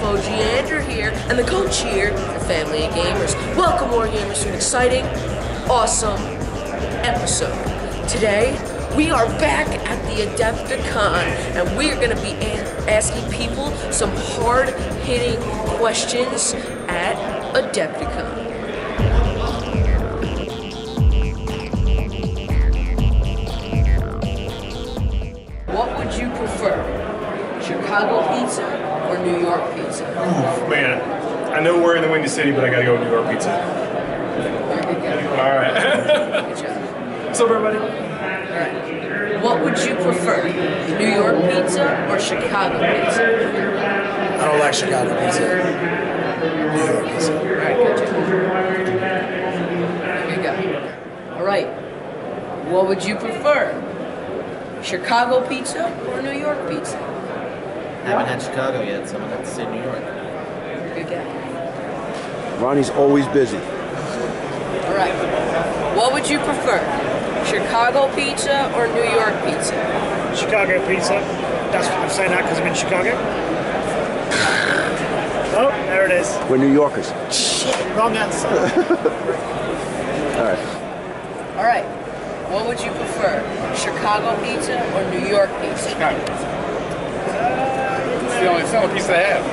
OG Andrew here, and the coach here, the family of gamers. Welcome, War Gamers, to an exciting, awesome episode. Today, we are back at the Adepticon, and we are going to be asking people some hard-hitting questions at Adepticon. What would you prefer? Chicago pizza or New York pizza? Oof, man, I know we're in the Windy City, but I gotta go with New York pizza. All right. Good job. What's up, everybody? All right. What would you prefer? New York pizza or Chicago pizza? I don't like Chicago pizza. New York pizza. All right, good job. Good guy. All right. What would you prefer? Chicago pizza or New York pizza? Haven't had Chicago yet, so I'm gonna have to say New York. Good guy. Ronnie's always busy. All right. What would you prefer? Chicago pizza or New York pizza? Chicago pizza. I'm saying that because I'm in Chicago. Oh, there it is. We're New Yorkers. Wrong answer. All right. All right. What would you prefer? Chicago pizza or New York pizza? Chicago pizza. It's the only pizza I have.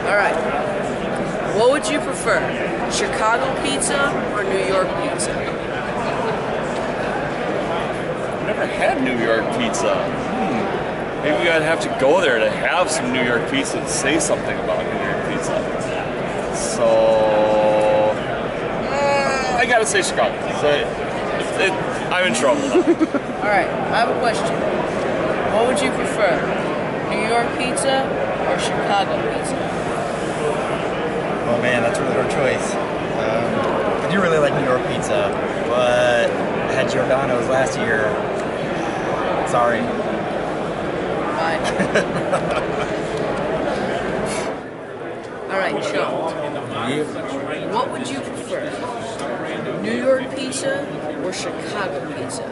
All right. What would you prefer? Chicago pizza or New York pizza? I've never had New York pizza. Maybe I'd have to go there to have some New York pizza to say something about New York pizza. So I gotta say Chicago. I'm in trouble now. All right. I have a question. What would you prefer? New York pizza or Chicago pizza? Oh man, that's a really hard choice. I do really like New York pizza, but I had Giordano's last year. Sorry. Fine. All right, Sean. What would you prefer? New York pizza or Chicago pizza?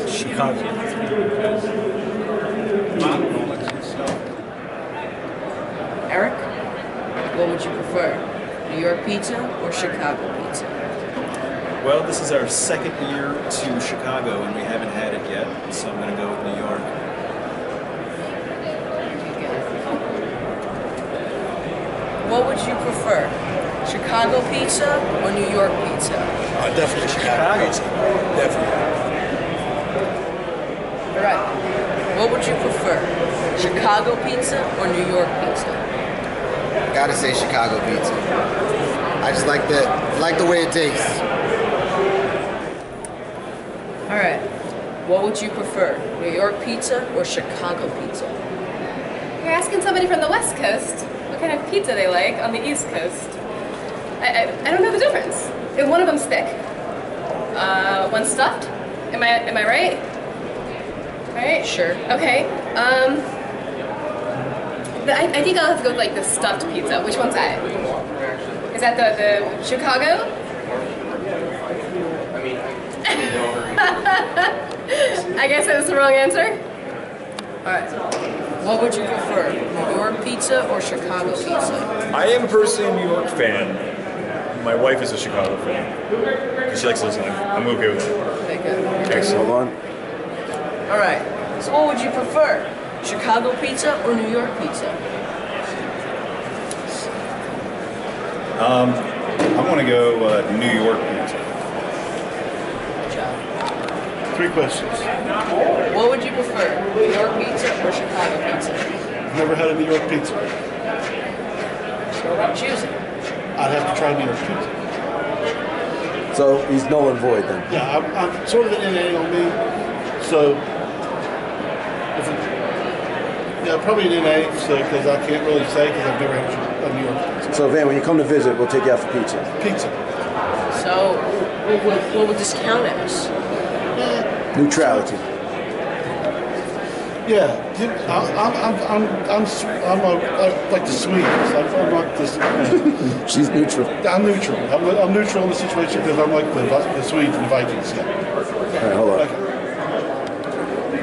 Chicago. Eric, what would you prefer? New York pizza or Chicago pizza? Well, this is our second year to Chicago and we haven't had it yet, so I'm going to go with New York. What would you prefer? Chicago pizza or New York pizza? Definitely Chicago pizza. Definitely. All right. What would you prefer? Chicago pizza or New York pizza? Gotta say Chicago pizza. I just like the way it tastes. All right. What would you prefer? New York pizza or Chicago pizza? You're asking somebody from the West Coast what kind of pizza they like on the East Coast. I don't know the difference. If one of them's thick, one's stuffed. Am I right? Right? Sure. Okay. I think I'll have to go with like the stuffed pizza. Which one's that? Is that the Chicago? I guess that was the wrong answer. All right. What would you prefer? New York pizza or Chicago pizza? I am personally a New York fan. My wife is a Chicago fan. She likes listening. I'm okay with it. Okay. Hold on. All right. So what would you prefer? Chicago pizza or New York pizza? I want to go New York pizza. Good job. 3 questions. What would you prefer? New York pizza or Chicago pizza? I've never had a New York pizza. So what about choosing? I'd have to try New York pizza. So he's null and void then. Yeah, I'm sort of an NA on me. So, probably an NA, because I can't really say because I've never had a New York pizza. So Van, when you come to visit, we'll take you out for pizza. Pizza. So what would this count as? Neutrality. Yeah, I'm like the Swedes. I'm not this. She's neutral. I'm neutral. I'm neutral in the situation because I'm like the Swedes and the Vikings. Yeah. All right, hold on. Okay.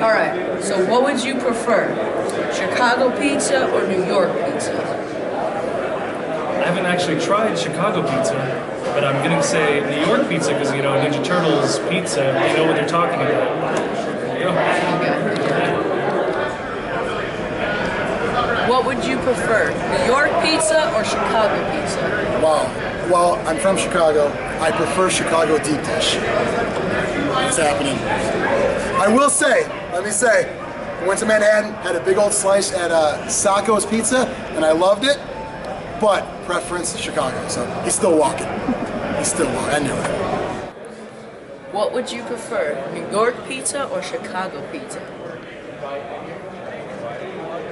All right. So what would you prefer? Chicago pizza or New York pizza? I haven't actually tried Chicago pizza, but I'm gonna say New York pizza because, you know, Ninja Turtles pizza, they know what they're talking about. There you go. What would you prefer? New York pizza or Chicago pizza? Wow. Well, I'm from Chicago. I prefer Chicago deep dish. It's happening. I will say, let me say, I went to Manhattan, had a big old slice at Sacco's Pizza, and I loved it, but preference Chicago. So he's still walking. He's still walking. I knew it. What would you prefer? New York pizza or Chicago pizza?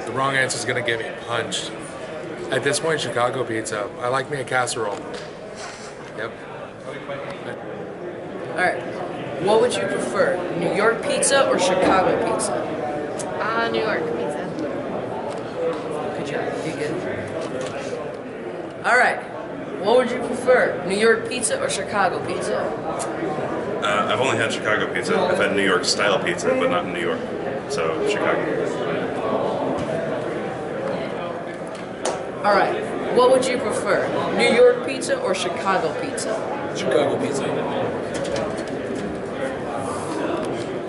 The wrong answer is going to get me punched. At this point, Chicago pizza. I like me a casserole. Yep. Alright. What would you prefer? New York pizza or Chicago pizza? New York pizza. Good job. You good? Alright. What would you prefer? New York pizza or Chicago pizza? I've only had Chicago pizza. I've had New York style pizza, but not in New York. So Chicago. Alright. What would you prefer? New York pizza or Chicago pizza? Chicago pizza.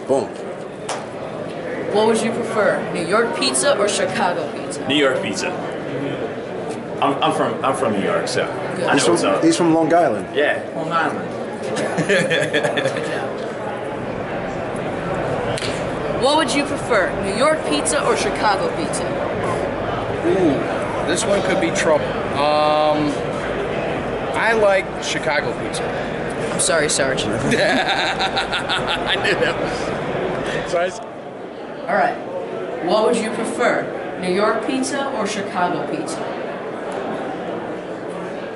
Boom. What would you prefer? New York pizza or Chicago pizza? New York pizza. I'm from New York, so I know what's up. He's from Long Island. Yeah. Long Island. Good job. What would you prefer? New York pizza or Chicago pizza? Ooh, this one could be trouble. I like Chicago pizza. I'm sorry, Sarge. I knew that was. Sorry. All right. What would you prefer? New York pizza or Chicago pizza?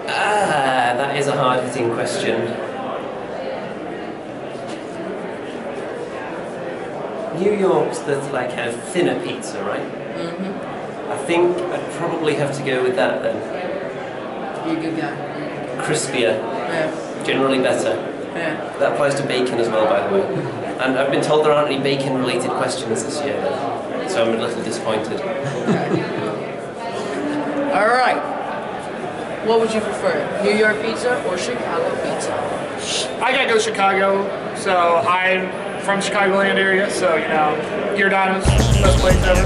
That is a hard-hitting question. New York's the like kind of thinner pizza, right? Mm-hmm. I think I'd probably have to go with that then. You're a good guy. Crispier. Yeah. Generally better. Yeah. That applies to bacon as well, by the way. And I've been told there aren't any bacon-related questions this year, so I'm a little disappointed. All right. What would you prefer? New York pizza or Chicago pizza? I gotta go Chicago. So I'm from Chicagoland area, so you know, Giordano's best place ever.